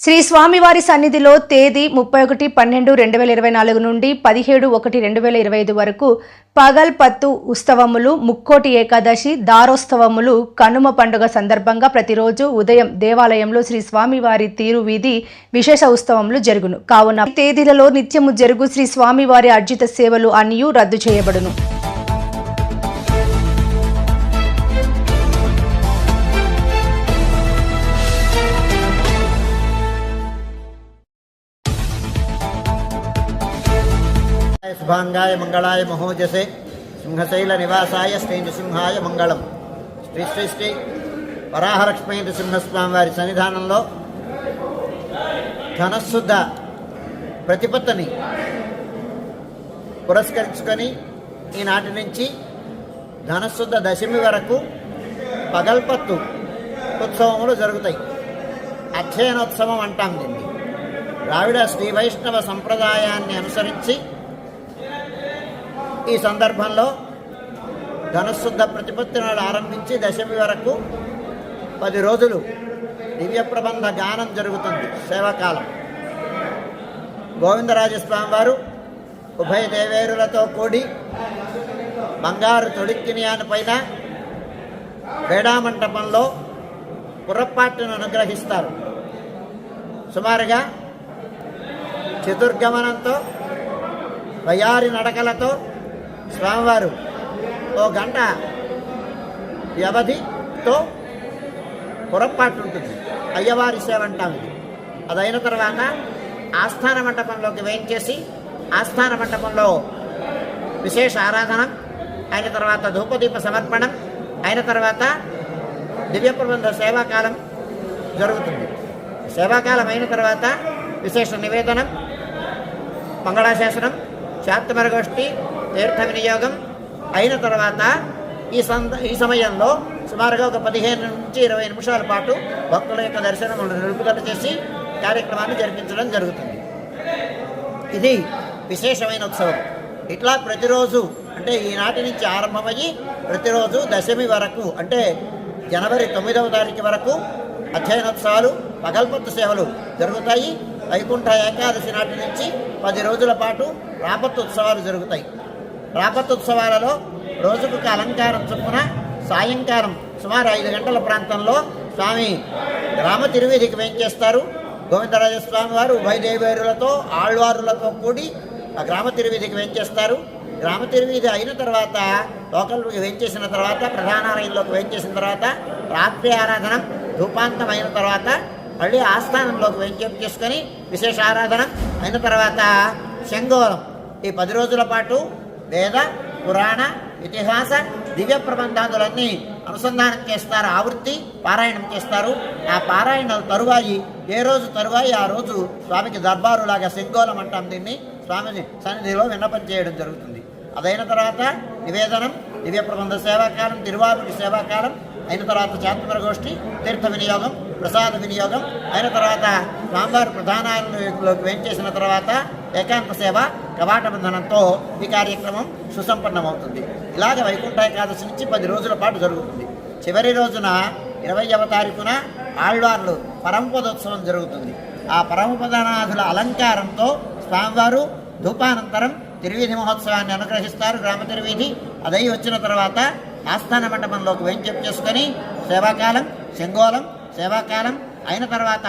శ్రీ స్వామివారి సన్నిధిలో తేదీ 31/12/2024 నుండి 17/1/2025 వరకు పగల్పత్తు ఉత్సవములు, ముక్కోటి ఏకాదశి, దారోత్సవములు, కనుమ పండుగ సందర్భంగా ప్రతిరోజు ఉదయం దేవాలయంలో శ్రీ స్వామివారి తీరువీధి విశేష ఉత్సవములు జరుగును. కావున తేదీలలో నిత్యము జరుగు శ్రీ స్వామివారి అర్జిత సేవలు అన్నియు రద్దు చేయబడును. शुभांगाय मंगलाय महोजसे सिंहशैल निवासाय श्री नृसिंहाय मंगलम. श्री श्री श्री वराहलक्ष्मी नृसिंहस्वामी वारी सन्निधाనంలో ధనశుద్ధ ప్రతిపత్తని పురస్కరించుకొని ఈనాటి నుంచి ధనశుద్ధ దశమి వరకు పగల్పత్తు ఉత్సవములు జరుగుతాయి. అధ్యయనోత్సవం అంటాం దీన్ని. ద్రావిడ శ్రీ వైష్ణవ సంప్రదాయాన్ని అనుసరించి ఈ సందర్భంలో ధనశుద్ధ ప్రతిపత్తి నాడు ఆరంభించి దశమి వరకు 10 రోజులు దివ్య ప్రబంధ గానం జరుగుతుంది. సేవాకాలం గోవిందరాజస్వామి వారు ఉభయ దేవేరులతో కూడి బంగారు తొడిక్కినియాని పైన వేడామంటపంలో పురపాటును అనుగ్రహిస్తారు. సుమారుగా చతుర్గమనంతో వయారి నడకలతో స్వామివారు 1 గంట వ్యవధితో పురపాటు ఉంటుంది. అయ్యవారి సేవ అంటాం ఇది. అదైన తర్వాత ఆస్థాన మంటపంలోకి వేయించేసి ఆస్థాన మంటపంలో విశేష ఆరాధన అయిన తర్వాత ధూపదీప సమర్పణం అయిన తర్వాత దివ్య ప్రబంధ సేవాకాలం జరుగుతుంది. సేవాకాలం అయిన తర్వాత విశేష నివేదనం, మంగళాశాసనం, శాంతమరగోష్ఠి, తీర్థ వినియోగం అయిన తర్వాత ఈ సమయంలో సుమారుగా ఒక 15 నుంచి 20 నిమిషాల పాటు భక్తుల యొక్క దర్శనం నిలుపుదల చేసి కార్యక్రమాన్ని జరిపించడం జరుగుతుంది. ఇది విశేషమైన ఉత్సవం. ఇట్లా ప్రతిరోజు అంటే ఈనాటి నుంచి ఆరంభమయ్యి ప్రతిరోజు దశమి వరకు అంటే జనవరి 9వ తారీఖు వరకు అధ్యయనోత్సవాలు, పగల్పత్తు సేవలు జరుగుతాయి. వైకుంఠ ఏకాదశి నాటి నుంచి 10 రోజుల పాటు రాపత్తు ఉత్సవాలు జరుగుతాయి. రాపత్తు ఉత్సవాలలో రోజుకొక అలంకారం చొప్పున సాయంకాలం సుమారు 5 గంటల ప్రాంతంలో స్వామి గ్రామ తిరువీధికి వేయించేస్తారు. గోవిందరాజస్వామి వారు ఉభయ దేవేరులతో ఆళ్వారులతో కూడి ఆ గ్రామ తిరువీధికి వేయించేస్తారు. గ్రామ తిరువీధి అయిన తర్వాత లోకల్కి వేయించేసిన తర్వాత ప్రధానాలయంలోకి వేయించేసిన తర్వాత రాత్రి ఆరాధన ధూపాంతం అయిన తర్వాత మళ్ళీ ఆస్థానంలోకి వేయించేపు చేసుకొని విశేష ఆరాధన అయిన తర్వాత శంగోలం. ఈ 10 రోజుల పాటు వేద, పురాణ, ఇతిహాస, దివ్య ప్రబంధాదులన్నీ అనుసంధానం చేస్తారు. ఆవృత్తి పారాయణం చేస్తారు. ఆ పారాయణాల తరువాయి ఏ రోజు తరువాయి ఆ రోజు స్వామికి దర్బారులాగా శంగోలం అంటాం దీన్ని. స్వామి సన్నిధిలో విన్నపం చేయడం జరుగుతుంది. అదైన తర్వాత నివేదనం, దివ్య ప్రబంధ సేవాకాలం, తిరువారుడి సేవాకాలం అయిన తర్వాత శాంతమరగోష్ఠి, తీర్థ వినియోగం, ప్రసాద వినియోగం అయిన తర్వాత స్వామివారి ప్రధానాలయంలోకి వేయించేసిన తర్వాత ఏకాంత సేవ, కవాట బంధనంతో ఈ కార్యక్రమం సుసంపన్నమవుతుంది. ఇలాగ వైకుంఠ ఏకాదశి నుంచి 10 రోజుల పాటు జరుగుతుంది. చివరి రోజున 20వ తారీఖున ఆళ్వార్లు పరమపదోత్సవం జరుగుతుంది. ఆ పరమపదనాథుల అలంకారంతో స్వామివారు ధూపానంతరం తిరువీధి మహోత్సవాన్ని అనుగ్రహిస్తారు. గ్రామ తిరువీధి అదై వచ్చిన తర్వాత ఆస్థాన మండపంలోకి వేయించేపు చేసుకొని సేవాకాలం, శంగోలం సేవాకాలం అయిన తర్వాత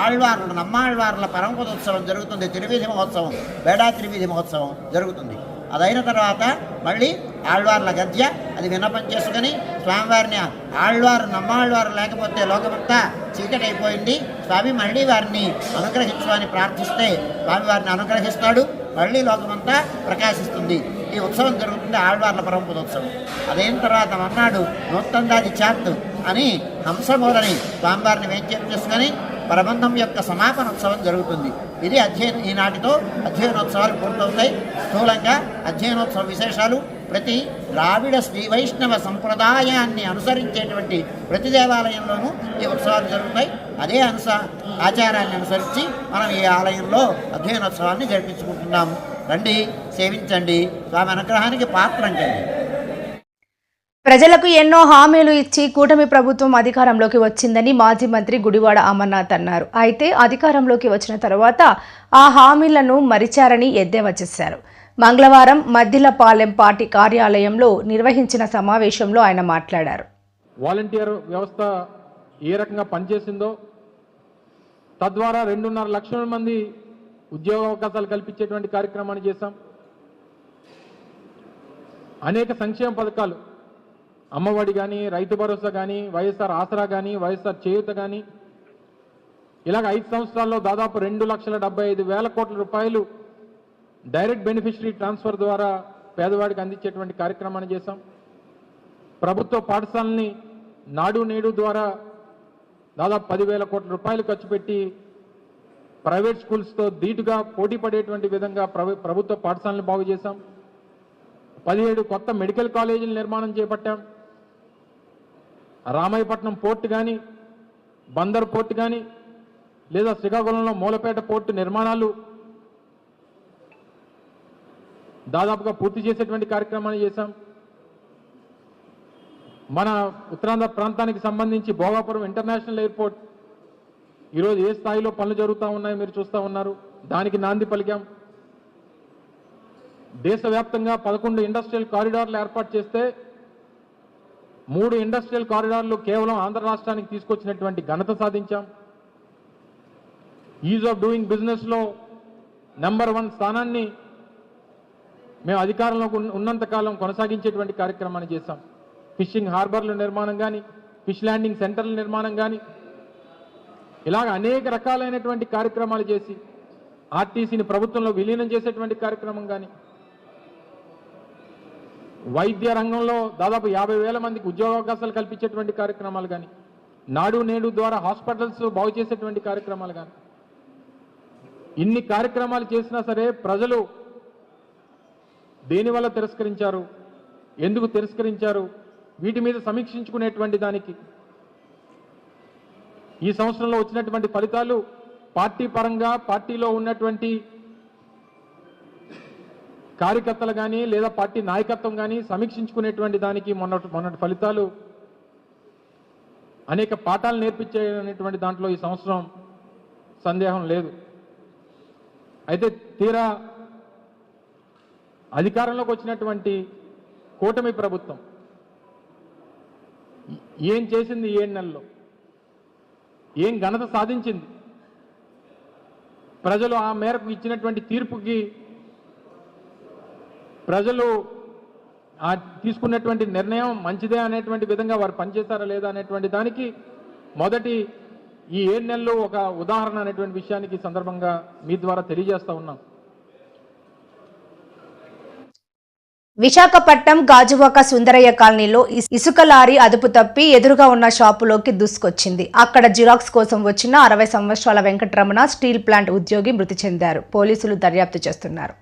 ఆళ్వార్లు నమ్మాళ్వార్ల పరమపదోత్సవం జరుగుతుంది. తిరువీధి మహోత్సవం, బేడా తిరువీధి మహోత్సవం జరుగుతుంది. అదైన తర్వాత మళ్ళీ ఆళ్వార్ల గద్య అది విన్నపం చేసుకుని స్వామివారిని ఆళ్వారు నమ్మాళ్వారు లేకపోతే లోకమంతా చీకటి అయిపోయింది, స్వామి మళ్ళీ వారిని అనుగ్రహించమని ప్రార్థిస్తే స్వామివారిని అనుగ్రహిస్తాడు. మళ్ళీ లోకమంతా ప్రకాశిస్తుంది. ఈ ఉత్సవం జరుగుతుంది ఆళ్వార్ల పరమపదోత్సవం. అదైన తర్వాత మన్నాడు నూత్తందాది చాత్ అని హంసమూలని స్వామివారిని వేంచేపు చేసుకొని ప్రబంధం యొక్క సమాపన ఉత్సవం జరుగుతుంది. ఇది ఈనాటితో అధ్యయనోత్సవాలు పూర్తవుతాయి. స్థూలంగా అధ్యయనోత్సవ విశేషాలు ప్రతి ద్రావిడ శ్రీ వైష్ణవ సంప్రదాయాన్ని అనుసరించేటువంటి ప్రతి దేవాలయంలోనూ ఈ ఉత్సవాలు జరుగుతాయి. అదే ఆచారాన్ని అనుసరించి మనం ఈ ఆలయంలో అధ్యయనోత్సవాన్ని జరిపించుకుంటున్నాము. రండి, సేవించండి, స్వామి అనుగ్రహానికి పాత్రండి. ప్రజలకు ఎన్నో హామీలు ఇచ్చి కూటమి ప్రభుత్వం అధికారంలోకి వచ్చిందని మాజీ మంత్రి గుడివాడ అమర్నాథ్ అన్నారు. అయితే అధికారంలోకి వచ్చిన తర్వాత ఆ హామీలను మరిచారని ఎద్దేవా చేశారు. మంగళవారం మద్దిలపాలెం పార్టీ కార్యాలయంలో నిర్వహించిన సమావేశంలో ఆయన మాట్లాడారు. వాలంటీర్ వ్యవస్థ ఏ రకంగా పనిచేసిందో, తద్వారా 2.5 లక్షల మంది ఉద్యోగ అవకాశాలు కల్పించేటువంటి కార్యక్రమాన్ని చేశాం. అనేక సంక్షేమ పథకాలు, అమ్మఒడి కానీ, రైతు భరోసా కానీ, వైఎస్ఆర్ ఆసరా కానీ, వైఎస్ఆర్ చేయూత కానీ, ఇలాగ 5 సంవత్సరాల్లో దాదాపు 2,75,000 కోట్ల రూపాయలు డైరెక్ట్ బెనిఫిషరీ ట్రాన్స్ఫర్ ద్వారా పేదవాడికి అందించేటువంటి కార్యక్రమాన్ని చేశాం. ప్రభుత్వ పాఠశాలని నాడు నేడు ద్వారా దాదాపు 10,000 కోట్ల రూపాయలు ఖర్చు పెట్టి ప్రైవేట్ స్కూల్స్తో ధీటుగా పోటీ పడేటువంటి విధంగా ప్రభుత్వ పాఠశాలను బాగు చేశాం. 17 కొత్త మెడికల్ కాలేజీల నిర్మాణం చేపట్టాం. రామాయపట్నం పోర్టు కానీ, బందర్ పోర్టు కానీ, లేదా శ్రీకాకుళంలో మూలపేట పోర్టు నిర్మాణాలు దాదాపుగా పూర్తి చేసేటువంటి కార్యక్రమాన్ని చేశాం. మన ఉత్తరాంధ్ర ప్రాంతానికి సంబంధించి భోగాపురం ఇంటర్నేషనల్ ఎయిర్పోర్ట్ ఈరోజు ఏ స్థాయిలో పనులు జరుగుతూ ఉన్నాయో మీరు చూస్తూ ఉన్నారు. దానికి నాంది పలికాం. దేశవ్యాప్తంగా 11 ఇండస్ట్రియల్ కారిడార్లు ఏర్పాటు చేస్తే 3 ఇండస్ట్రియల్ కారిడార్లు కేవలం ఆంధ్ర రాష్ట్రానికి తీసుకొచ్చినటువంటి ఘనత సాధించాం. ఈజ్ ఆఫ్ డూయింగ్ బిజినెస్లో నెంబర్ 1 స్థానాన్ని మేము అధికారంలో ఉన్నంతకాలం కొనసాగించేటువంటి కార్యక్రమాన్ని చేశాం. ఫిషింగ్ హార్బర్ల నిర్మాణం కానీ, ఫిష్ ల్యాండింగ్ సెంటర్ల నిర్మాణం కానీ, ఇలాగ అనేక రకాలైనటువంటి కార్యక్రమాలు చేసి ఆర్టీసీని ప్రభుత్వంలో విలీనం చేసేటువంటి కార్యక్రమం కానీ, వైద్య రంగంలో దాదాపు 50,000 మందికి ఉద్యోగావకాశాలు కల్పించేటువంటి కార్యక్రమాలు కానీ, నాడు నేడు ద్వారా హాస్పిటల్స్ బాగు చేసేటువంటి కార్యక్రమాలు కానీ, ఇన్ని కార్యక్రమాలు చేసినా సరే ప్రజలు దేనివల్ల తిరస్కరించారు, ఎందుకు తిరస్కరించారు, వీటి మీద సమీక్షించుకునేటువంటి దానికి ఈ సంవత్సరంలో వచ్చినటువంటి ఫలితాలు పార్టీ పరంగా పార్టీలో ఉన్నటువంటి కార్యకర్తలు కానీ లేదా పార్టీ నాయకత్వం కానీ సమీక్షించుకునేటువంటి దానికి మొన్నటి ఫలితాలు అనేక పాఠాలు నేర్పించేటువంటి దాంట్లో ఈ సంవత్సరం సందేహం లేదు. అయితే తీరా అధికారంలోకి వచ్చినటువంటి కూటమి ప్రభుత్వం ఏం చేసింది, 7 నెలల్లో ఏం ఘనత సాధించింది, ప్రజలు ఆ మేరకు ఇచ్చినటువంటి తీర్పుకి ప్రజలు తీసుకున్నటువంటి నిర్ణయం మంచిదే అనేటువంటి విధంగా వారు పనిచేశారా లేదా అనేటువంటి దానికి మొదటి ఈ 7 నెలలు ఒక ఉదాహరణ అనేటువంటి విషయానికి సందర్భంగా మీ ద్వారా తెలియజేస్తా ఉన్నాం. విశాఖపట్నం గాజువాక సుందరయ్య కాలనీలో ఇసుక లారీ అదుపు తప్పి ఎదురుగా ఉన్న షాపులోకి దూసుకొచ్చింది. అక్కడ జిరాక్స్ కోసం వచ్చిన 60 సంవత్సరాల వెంకటరమణ స్టీల్ ప్లాంట్ ఉద్యోగి మృతి చెందారు. పోలీసులు దర్యాప్తు చేస్తున్నారు.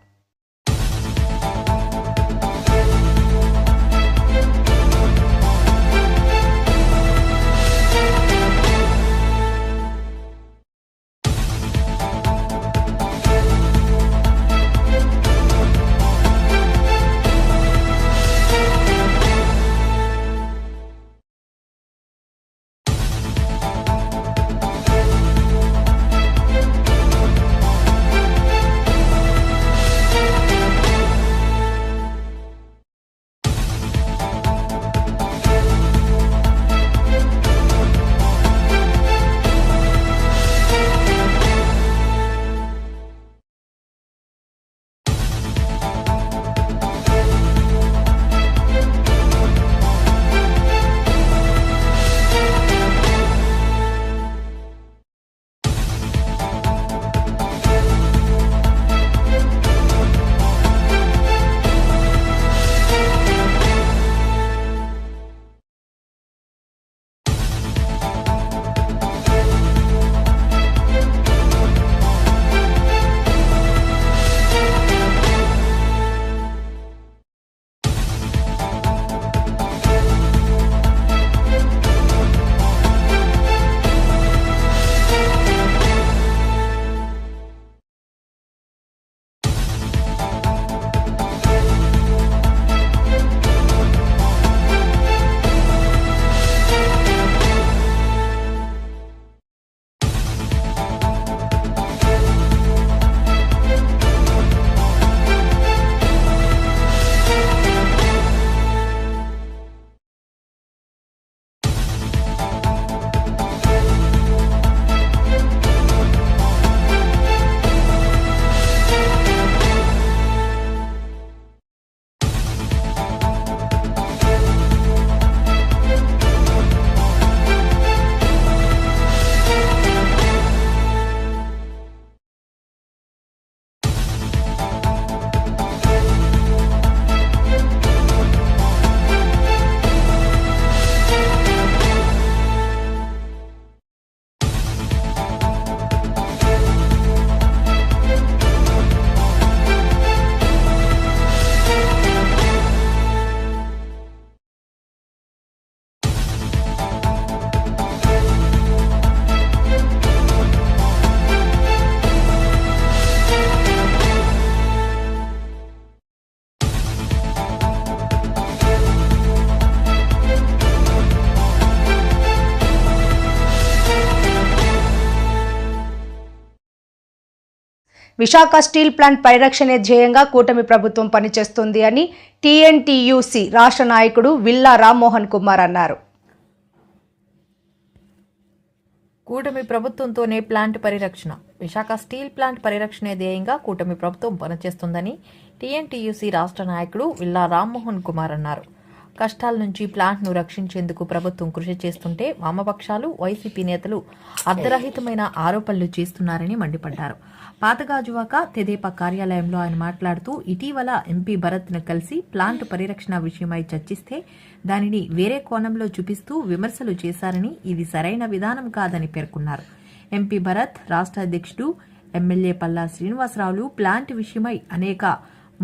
విశాఖ స్టీల్ ప్లాంట్ పరిరక్షణే ధ్యేయంగా కూటమి ప్రభుత్వం పనిచేస్తుంది అని టీఎన్టీయూసీ రాష్ట్ర నాయకుడు విల్లా రామ్మోహన్ కుమార్ అన్నారు. కూటమి ప్రభుత్వంతోనే ప్లాంట్ పరిరక్షణ. విశాఖ స్టీల్ ప్లాంట్ పరిరక్షణే ధ్యేయంగా కూటమి ప్రభుత్వం పనిచేస్తుందని టీఎన్టీయూసీ రాష్ట్ర నాయకుడు విల్లా రామ్మోహన్ కుమార్ అన్నారు. కష్టాల నుంచి ప్లాంట్ను రక్షించేందుకు ప్రభుత్వం కృషి చేస్తుంటే వామపక్షాలు, వైసీపీ నేతలు అర్ధరహితమైన ఆరోపణలు చేస్తున్నారని మండిపడ్డారు. పాతగాజువాక తెదేపా కార్యాలయంలో ఆయన మాట్లాడుతూ ఇటీవల ఎంపీ భరత్ను కలిసి ప్లాంట్ పరిరక్షణ విషయమై చర్చిస్తే దానిని వేరే కోణంలో చూపిస్తూ విమర్శలు చేశారని, ఇది సరైన విధానం కాదని పేర్కొన్నారు. ఎంపీ భరత్, రాష్ట్ర అధ్యక్షుడు ఎమ్మెల్యే పల్లా శ్రీనివాసరావులు ప్లాంట్ విషయమై అనేక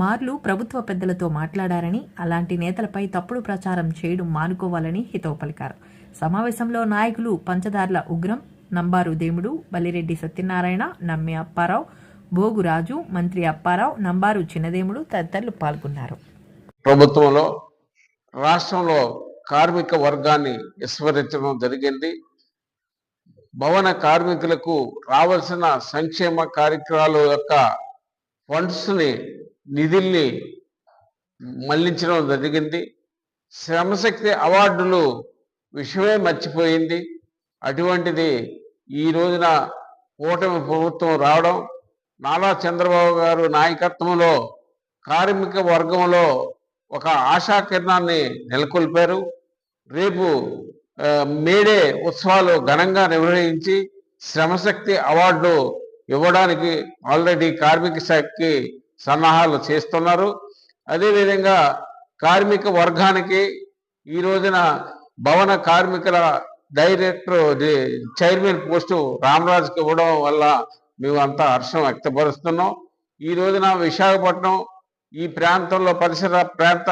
మార్లు ప్రభుత్వ పెద్దలతో మాట్లాడారని, అలాంటి నేతలపై తప్పుడు ప్రచారం చేయడం మానుకోవాలని హితవు పలికారు. సమావేశంలో నాయకులు పంచదార్ల ఉగ్రం, నంబారు దేముడు, బల్లిరెడ్డి సత్యనారాయణ, నమ్మి అప్పారావు, భోగురాజు, మంత్రి అప్పారావు, నంబారు చిన్నదేముడు తదితరులు పాల్గొన్నారు. ప్రభుత్వంలో రాష్ట్రంలో కార్మిక వర్గాన్ని విస్మరించడం జరిగింది. భవన కార్మికులకు రావాల్సిన సంక్షేమ కార్యక్రమాల యొక్క ఫండ్స్ని, నిధుల్ని మళ్లించడం జరిగింది. శ్రమశక్తి అవార్డులు విషయమే మర్చిపోయింది. అటువంటిది ఈ రోజున కూటమి ప్రభుత్వం రావడం, నారా చంద్రబాబు గారు నాయకత్వంలో కార్మిక వర్గంలో ఒక ఆశాకిరణాన్ని నెలకొల్పారు. రేపు మేడే ఉత్సవాలు ఘనంగా నిర్వహించి శ్రమశక్తి అవార్డు ఇవ్వడానికి ఆల్రెడీ కార్మిక శాఖకి సన్నాహాలు చేస్తున్నారు. అదేవిధంగా కార్మిక వర్గానికి ఈ రోజున భవన కార్మికుల చైర్మన్ పోస్టు రామరాజుకి ఇవ్వడం వల్ల మేము అంతా హర్షం వ్యక్తపరుస్తున్నాం. ఈ రోజున విశాఖపట్నం ఈ ప్రాంతంలో పరిసర ప్రాంత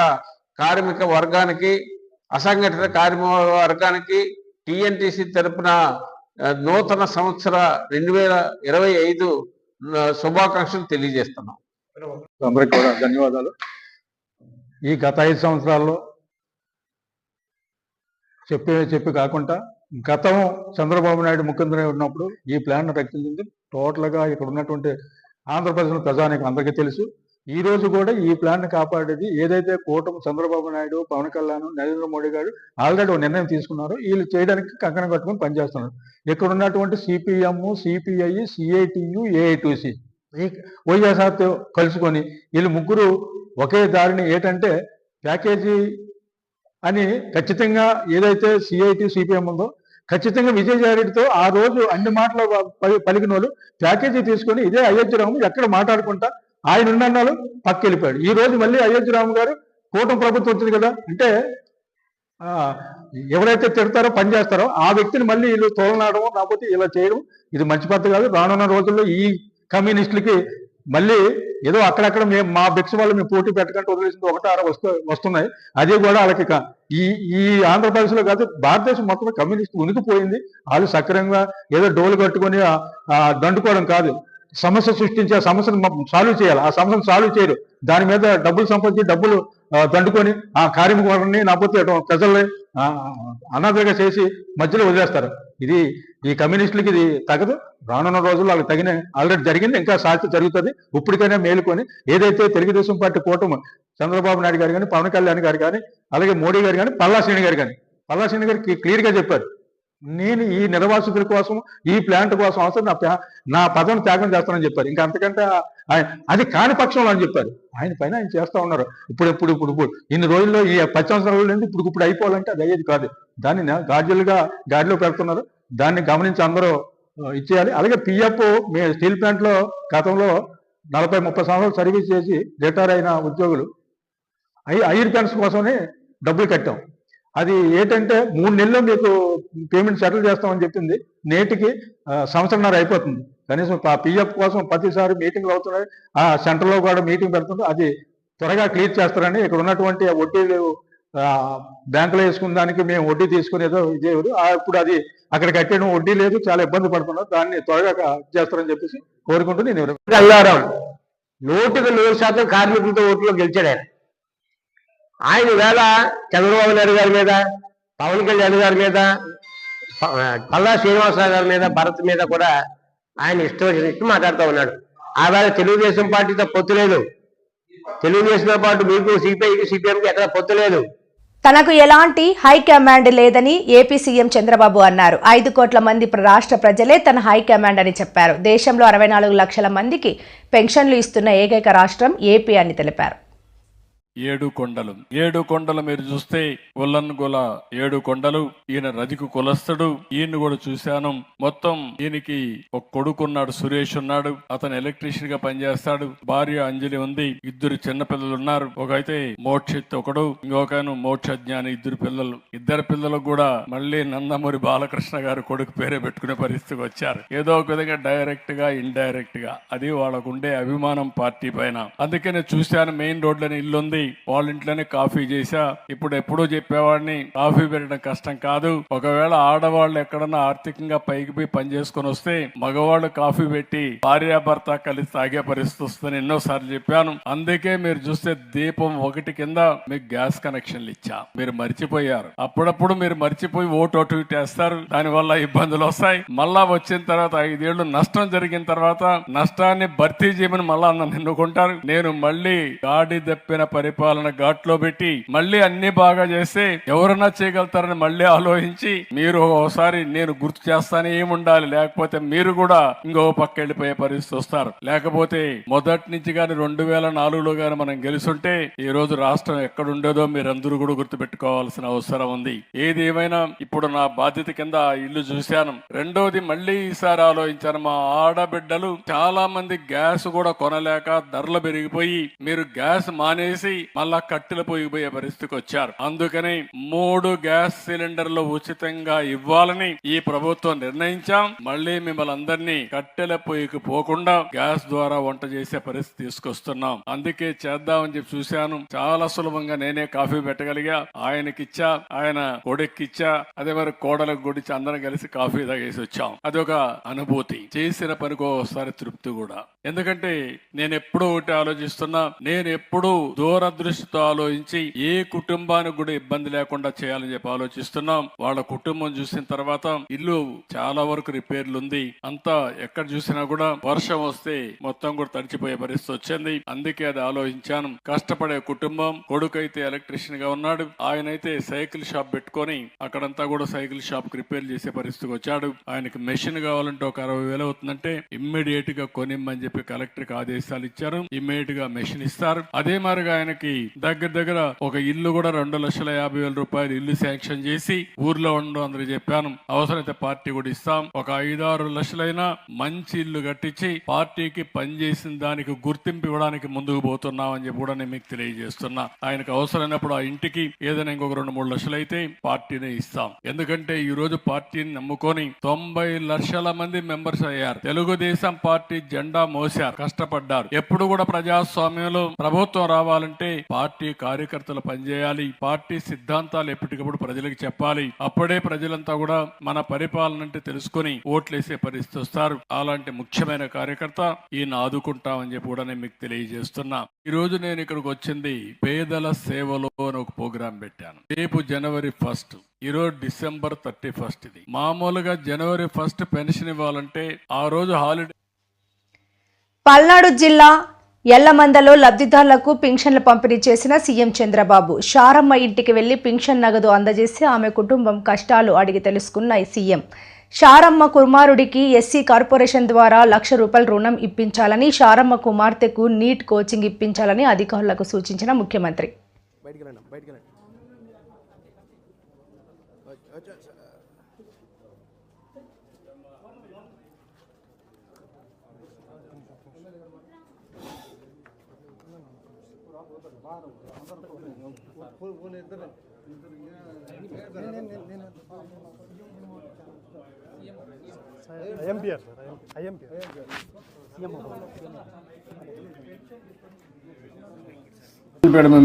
కార్మిక వర్గానికి, అసంఘటిత కార్మిక వర్గానికి టీఎన్టీసీ తరపున నూతన సంవత్సర 2025 శుభాకాంక్షలు తెలియజేస్తున్నాం. అందరికీ కూడా ధన్యవాదాలు. ఈ గత 5 సంవత్సరాల్లో చెప్పి కాకుండా గతం చంద్రబాబు నాయుడు ముఖ్యమంత్రి ఉన్నప్పుడు ఈ ప్లాన్ రక్షించింది టోటల్గా ఇక్కడ ఉన్నటువంటి ఆంధ్రప్రదేశ్ ప్రజానికి అందరికీ తెలుసు. ఈ రోజు కూడా ఈ ప్లాన్ కాపాడేది ఏదైతే కూటమి చంద్రబాబు నాయుడు, పవన్ కళ్యాణ్, నరేంద్ర మోడీ గారు ఆల్రెడీ ఒక నిర్ణయం తీసుకున్నారు. వీళ్ళు చేయడానికి కంకణం కట్టుకొని పనిచేస్తున్నారు. ఇక్కడ ఉన్నటువంటి సిపిఎం, సిపిఐ, సిఐటియు, ఏఐటీసీ, వైఎస్ఆర్తో కలుసుకొని వీళ్ళు ముగ్గురు ఒకే దారిని ఏంటంటే ప్యాకేజీ అని ఖచ్చితంగా ఏదైతే సిఐటి, సిపిఎం ఉందో ఖచ్చితంగా విజయసాయిరెడ్డితో ఆ రోజు అన్ని మాటలు పలికిన వాళ్ళు ప్యాకేజీ తీసుకొని ఇదే అయోధ్యరాము ఎక్కడ మాట్లాడుకుంటా ఆయన ఉన్నాళ్ళు పక్కెళ్ళిపోయాడు. ఈ రోజు మళ్ళీ అయోధ్యరాము గారు కూటమి ప్రభుత్వం వచ్చింది కదా అంటే ఎవరైతే తిడతారో పని చేస్తారో ఆ వ్యక్తిని మళ్ళీ వీళ్ళు తోలనాడడం, లేకపోతే ఇలా చేయడం ఇది మంచి పద్ధతి కాదు. రానున్న రోజుల్లో ఈ కమ్యూనిస్టులకి మళ్ళీ ఏదో అక్కడక్కడ మేము మా బిక్స్ వాళ్ళు మేము పోటీ పెట్టకంటే వదిలేసింది 1-6 వస్తున్నాయి. అది కూడా వాళ్ళకి ఈ ఆంధ్రప్రదేశ్లో కాదు భారతదేశం మొత్తం కమ్యూనిస్ట్ ఉనికిపోయింది. వాళ్ళు సక్రమంగా ఏదో డోలు కట్టుకొని దండుకోవడం కాదు, సమస్య సృష్టించి ఆ సమస్యను సాల్వ్ చేయాలి. ఆ సమస్యను సాల్వ్ చేయరు. దాని మీద డబ్బులు సంపాదించి డబ్బులు దండుకొని ఆ కార్మిక వర్గాన్ని లేకపోతే ప్రజల్ని అనాథగా చేసి మధ్యలో వదిలేస్తారు. ఇది ఈ కమ్యూనిస్టులకి ఇది తగదు. రానున్న రోజుల్లో వాళ్ళకి తగిన ఆల్రెడీ జరిగింది, ఇంకా సాధ్యత జరుగుతుంది. ఇప్పటికైనా మేలుకొని ఏదైతే తెలుగుదేశం పార్టీ కూటమి చంద్రబాబు నాయుడు గారు కానీ, పవన్ కళ్యాణ్ గారు కానీ, అలాగే మోడీ గారు కానీ, పల్లా శ్రీని గారు కానీ, పల్లా శ్రీని గారికి క్లియర్గా చెప్పారు, నేను ఈ నిర్వాసితుల కోసం ఈ ప్లాంట్ కోసం అవసరం నా పదవిని త్యాగం చేస్తానని చెప్పారు. ఇంకా అంతకంటే అది కాని పక్షంలో అని చెప్పారు. ఆయన పైన ఆయన చేస్తా ఉన్నారు. ఇప్పుడు ఇన్ని రోజుల్లో ఈ 10 సంవత్సరాల నుండి ఇప్పుడు అయిపోవాలంటే అది అయ్యేది కాదు. దాన్ని గాడిలో పెడుతున్నారు. దాన్ని గమనించి అందరూ ఇచ్చేయాలి. అలాగే పిఎఫ్ స్టీల్ ప్లాంట్ లో గతంలో 40-30 సంవత్సరాలు సర్వీస్ చేసి రిటైర్ అయిన ఉద్యోగులు ఐర్ పెన్స్ కోసమే డబ్బులు కట్టాం. అది ఏంటంటే 3 నెలల్లో మీకు పేమెంట్ సెటిల్ చేస్తామని చెప్పింది. నేటికి 1.5 సంవత్సరం అయిపోతుంది. కనీసం పిఎఫ్ కోసం ప్రతిసారి మీటింగ్లు అవుతున్నాయి. ఆ సెంటర్లో కూడా మీటింగ్ పెడుతుంది. అది త్వరగా క్లియర్ చేస్తారని ఇక్కడ ఉన్నటువంటి వడ్డీలు బ్యాంకులో వేసుకున్న దానికి మేము వడ్డీ తీసుకునేదో ఇదేవారు. ఇప్పుడు అది అక్కడ కట్టేయడం వడ్డీ లేదు, చాలా ఇబ్బంది పడుతున్నారు. దాన్ని త్వరగా చేస్తారని చెప్పేసి కోరుకుంటూ నేను 100% కార్మికులతో ఓట్లో గెలిచాడు ఆయన వేళ చంద్రబాబు నాయుడు గారి మీద, పవన్ కళ్యాణ్ గారి మీద, పల్లా శ్రీనివాసరావు గారి మీద, భరత్ మీద కూడా ఆయన ఇష్టం మాట్లాడుతూ ఉన్నాడు. ఆవేళ తెలుగుదేశం పార్టీతో పొత్తు లేదు. తెలుగుదేశంతో పాటు మీకు సిపిఐకి సిపిఎంకి ఎక్కడ పొత్తు లేదు. తనకు ఎలాంటి హైకమాండ్ లేదని ఏపీ సీఎం చంద్రబాబు అన్నారు. 5 కోట్ల మంది రాష్ట్ర ప్రజలే తన హైకమాండ్ అని చెప్పారు. దేశంలో 64 లక్షల మందికి పెన్షన్లు ఇస్తున్న ఏకైక రాష్ట్రం ఏపీ అని తెలిపారు. 7 కొండలు మీరు చూస్తే ఉల్లన్ గోల 7 కొండలు. ఈయన రజికు కులస్తుడు. ఈయన్ని కూడా చూశాను. మొత్తం ఈయనకి ఒక కొడుకున్నాడు, సురేష్ ఉన్నాడు. అతను ఎలక్ట్రీషియన్ గా పనిచేస్తాడు. భార్య అంజలి ఉంది. 2 చిన్న పిల్లలు ఉన్నారు. ఒకైతే మోక్షిత్ ఒకడు, ఇంకొక మోక్షజ్ఞాని. 2 పిల్లలు. 2 పిల్లలకు కూడా మళ్ళీ నందమూరి బాలకృష్ణ గారు కొడుకు పేరే పెట్టుకునే పరిస్థితికి వచ్చారు. ఏదో ఒక విధంగా డైరెక్ట్ గా ఇండైరెక్ట్ గా అది వాళ్ళకు ఉండే అభిమానం పార్టీ పైన. అందుకే నేను చూశాను, మెయిన్ రోడ్లోనే ఇల్లు ఉంది, వాళ్ళ ఇంట్లోనే కాఫీ చేశా. ఇప్పుడు ఎప్పుడూ చెప్పేవాడిని, కాఫీ పెట్టడం కష్టం కాదు. ఒకవేళ ఆడవాళ్ళు ఎక్కడన్నా ఆర్థికంగా పైకి పోయి పని చేసుకుని వస్తే మగవాళ్ళు కాఫీ పెట్టి భార్యాభర్త కలిసి తాగే పరిస్థితి వస్తుందని ఎన్నోసార్లు చెప్పాను. అందుకే మీరు చూస్తే దీపం 1 కింద మీకు గ్యాస్ కనెక్షన్లు ఇచ్చా. మీరు మర్చిపోయారు. అప్పుడప్పుడు మీరు మర్చిపోయి ఓటు అటు ఇటు వేస్తారు. దానివల్ల ఇబ్బందులు వస్తాయి. మళ్ళా వచ్చిన తర్వాత 5 ఏళ్లు నష్టం జరిగిన తర్వాత నష్టాన్ని భర్తీ చేయమని మళ్ళా నన్ను ఎన్నుకుంటారు. నేను మళ్ళీ గాడి దప్పిన పరిపాలన ఘాట్లో పెట్టి మళ్ళీ అన్ని బాగా చేస్తే ఎవరన్నా చేయగలుగుతారని మళ్ళీ ఆలోచించి మీరు ఒకసారి నేను గుర్తు చేస్తానే ఏముండాలి, లేకపోతే మీరు కూడా ఇంకో పక్క వెళ్ళిపోయే పరిస్థితి వస్తారు. లేకపోతే మొదటి నుంచి గాని 2004లో గాని మనం గెలుసుంటే ఈ రోజు రాష్ట్రం ఎక్కడుండేదో మీరందరూ కూడా గుర్తు పెట్టుకోవాల్సిన అవసరం ఉంది. ఏది ఏమైనా ఇప్పుడు నా బాధ్యత కింద ఇల్లు చూశాను. రెండోది మళ్ళీ ఈసారి ఆలోచించాను. మా ఆడబిడ్డలు చాలా మంది గ్యాస్ కూడా కొనలేక ధరలు పెరిగిపోయి మీరు గ్యాస్ మానేసి మళ్ళా కట్టెలు పోయిపోయే పరిస్థితికి వచ్చారు. అందుకని 3 గ్యాస్ సిలిండర్లు ఉచితంగా ఇవ్వాలని ఈ ప్రభుత్వం నిర్ణయించాం. మళ్ళీ మిమ్మల్ని అందరినీ కట్టెల పొయ్యికి పోకుండా గ్యాస్ ద్వారా వంట చేసే పరిస్థితి తీసుకొస్తున్నాం. అందుకే చేద్దామని చెప్పి చూశాను. చాలా సులభంగా నేనే కాఫీ పెట్టగలిగా. ఆయనకిచ్చా, ఆయన కొడుక్కిచ్చా, అదే మరి కోడలకు గుడిచి అందరం కలిసి కాఫీ తాగేసి వచ్చాం. అదొక అనుభూతి. చేసిన పనికి ఒకసారి తృప్తి కూడా. ఎందుకంటే నేను ఎప్పుడూ ఒకటి ఆలోచిస్తున్నా, నేను ఎప్పుడూ దూరదృష్టితో ఆలోచించి ఏ కుటుంబానికి కూడా ఇబ్బంది లేకుండా చేయాలని చెప్పి ఆలోచిస్తున్నాం. వాళ్ళ కుటుంబం చూసిన తర్వాత ఇల్లు చాలా వరకు రిపేర్లు ఉంది. అంతా ఎక్కడ చూసినా కూడా వర్షం వస్తే మొత్తం కూడా తడిచిపోయే పరిస్థితి వచ్చింది. అందుకే అది ఆలోచించాను. కష్టపడే కుటుంబం. కొడుకైతే ఎలక్ట్రీషియన్ గా ఉన్నాడు. ఆయనైతే సైకిల్ షాప్ పెట్టుకొని అక్కడంతా కూడా సైకిల్ షాప్ కి రిపేర్ చేసే పరిస్థితికి వచ్చాడు. ఆయనకి మెషిన్ కావాలంటే ఒక 60,000 అవుతుందంటే ఇమ్మీడియట్ గా కొనిమ్మని చెప్పి కలెక్టర్ కి ఆదేశాలు ఇచ్చారు. ఇమ్మీడియట్ గా మెషిన్ ఇస్తారు. అదే మరిగా ఆయనకి దగ్గర ఒక ఇల్లు కూడా 2,50,000 రూపాయలు ఇల్లు శాంక్షన్ చేసి ఊర్లో ఉండడం అందరూ చెప్పాను. అవసరమైతే పార్టీ కూడా ఇస్తాం. ఒక 5-6 లక్షలైనా మంచి ఇల్లు కట్టించి పార్టీకి పనిచేసిన దానికి గుర్తింపు ఇవ్వడానికి ముందుకు పోతున్నాం అని చెప్పి కూడా నేను మీకు తెలియజేస్తున్నా. ఆయనకు అవసరమైనప్పుడు ఆ ఇంటికి ఏదైనా ఇంకొక 2-3 లక్షలు అయితే పార్టీనే ఇస్తాం. ఎందుకంటే ఈ రోజు పార్టీని నమ్ముకొని 90 లక్షల మంది మెంబర్స్ అయ్యారు. తెలుగుదేశం పార్టీ జెండా మోసారు, కష్టపడ్డారు. ఎప్పుడు కూడా ప్రజాస్వామ్యంలో ప్రభుత్వం రావాలంటే పార్టీ కార్యకర్తలు పనిచేయాలి. పార్టీ సిద్ధాంతాలు ఎప్పటికప్పుడు ప్రజలకు చెప్పాలి. అప్పుడే ప్రజలంతా కూడా మన పరిపాలన అంటే తెలుసుకుని ఓట్లేసే పరిస్థితి వస్తారు. అలాంటి ముఖ్యమైన కార్యకర్త ఈయన ఆదుకుంటామని చెప్పి కూడా నేను మీకు తెలియజేస్తున్నా. ఈ రోజు నేను ఇక్కడికి వచ్చింది పేదల సేవలో అని ఒక ప్రోగ్రాం పెట్టాను. రేపు January 1. ఈరోజు December 31. ఇది మామూలుగా January 1 పెన్షన్ ఇవ్వాలంటే ఆ రోజు హాలిడే. పల్నాడు జిల్లా ఎల్లమందలో లబ్ధిదారులకు పింఛన్లు పంపిణీ చేసిన సీఎం చంద్రబాబు శారమ్మ ఇంటికి వెళ్లి పింఛన్ నగదు అందజేసి ఆమె కుటుంబం కష్టాలు అడిగి తెలుసుకున్న సీఎం శారమ్మ కుమారుడికి ఎస్సీ కార్పొరేషన్ ద్వారా ₹1,00,000 రుణం ఇప్పించాలని, శారమ్మ కుమార్తెకు నీట్ కోచింగ్ ఇప్పించాలని అధికారులకు సూచించిన ముఖ్యమంత్రి.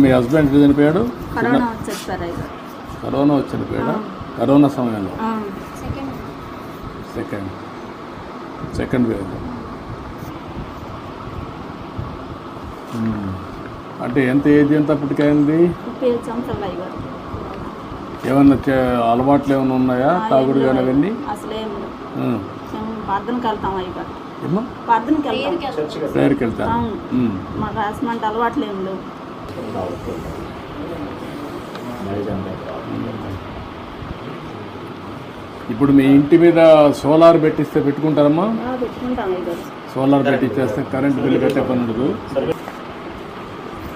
మీ హస్బెండ్ చనిపోయాడు. కరోనా వచ్చి చనిపోయాడా? కరోనా సమయంలో సెకండ్ వేవ్. అంటే ఎంత ఏజ్ ఎంత అప్పటికైంది? ఏమన్నా అలవాట్లు ఏమైనా ఉన్నాయా? తాగుడు కానీ అవన్నీ? ఏమ్మా ప్రార్థనకి వెళ్తాం. ప్రేయర్కి వెళ్తాను. అవును. మాకు రాసమంటే అలవాట్లు ఏం లేవు. ఇప్పుడు మీ ఇంటి మీద సోలార్ పెట్టిస్తే పెట్టుకుంటారమ్మా? పెట్టుకుంటాం అయ్యగారు. సోలార్ పెట్టించేస్తే కరెంట్ బిల్లు కట్టే పని ఉండదు.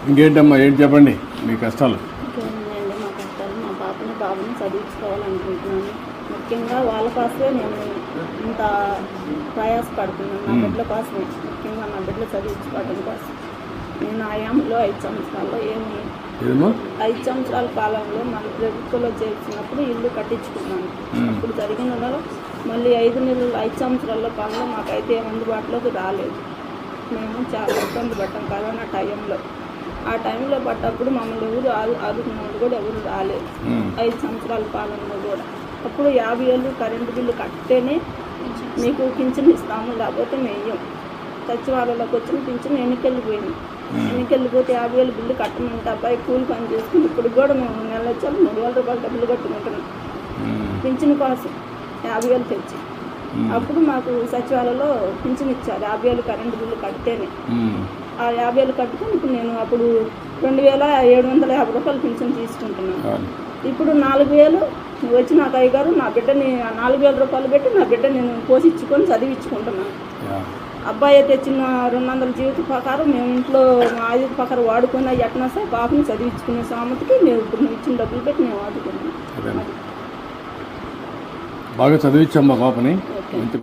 ఇంకేంటమ్మా, ఏంటి చెప్పండి మీ కష్టాలు? ఇంకేముందండి మా కష్టాలు. మా పాపని బాబుని చదివించుకోవాలనుకుంటున్నాను. ముఖ్యంగా వాళ్ళ కోసమే నేను ఇంత ప్రయాసపడుతున్నాను. నా బిడ్డల కోసమే, ముఖ్యంగా నా బిడ్డలు చదివించుకోవడం కోసం. నేను ఆయాంలో 5 సంవత్సరాల్లో 5 సంవత్సరాల కాలంలో మన ప్రభుత్వంలో చేర్చినప్పుడు ఇల్లు కట్టించుకున్నాను. అప్పుడు జరిగిన మళ్ళీ 5 సంవత్సరాల కాలంలో మాకైతే ఏం అందుబాటులోకి రాలేదు. మేము చాలా ఇబ్బంది పడ్డాం కరోనా టైంలో. ఆ టైంలో పడ్డప్పుడు మమ్మల్ని ఎవరు ఆదుకున్న వాళ్ళు కూడా ఎవరు రాలేదు. 5 సంవత్సరాల కాలంలో కూడా. అప్పుడు 50,000 కరెంటు బిల్లు కట్టేనే మీకు పింఛన్ ఇస్తాము, లేకపోతే మేయం. సచివాలయంలోకి వచ్చిన పింఛన్ ఎన్నికెళ్ళిపోయింది. ఎన్నికెళ్ళిపోతే 50,000 బిల్లు కట్టమంటే అబ్బాయి కూలి పని చేసుకుని ఇప్పుడు కూడా మేము నెల వచ్చాము 3,000 రూపాయలు డబ్బులు కట్టుకుంటున్నాం పింఛన్ కోసం 50,000 తెచ్చి. అప్పుడు మాకు సచివాలయంలో పింఛన్ ఇచ్చారు 50,000 కరెంటు బిల్లు కడితేనే. ఆ 50,000 కట్టుకుని ఇప్పుడు నేను అప్పుడు 2,750 రూపాయలు పింఛన్ తీసుకుంటున్నాను. ఇప్పుడు 4,000 వచ్చి నాకు అయ్యగారు నా బిడ్డని 4,000 రూపాయలు పెట్టి నా బిడ్డ నేను పోషించుకొని చదివించుకుంటున్నాను. అబ్బాయి తెచ్చిన 200 జీవిత ప్రకారం మేము ఇంట్లో మా ఆయుధ ప్రకారం వాడుకొని ఎట్నా సార్ పాపని చదివించుకునే సామతికి మేము ఇప్పుడు ఇచ్చిన డబ్బులు పెట్టి మేము వాడుకున్నాం. బాగా చదివించమ్మా పాపని.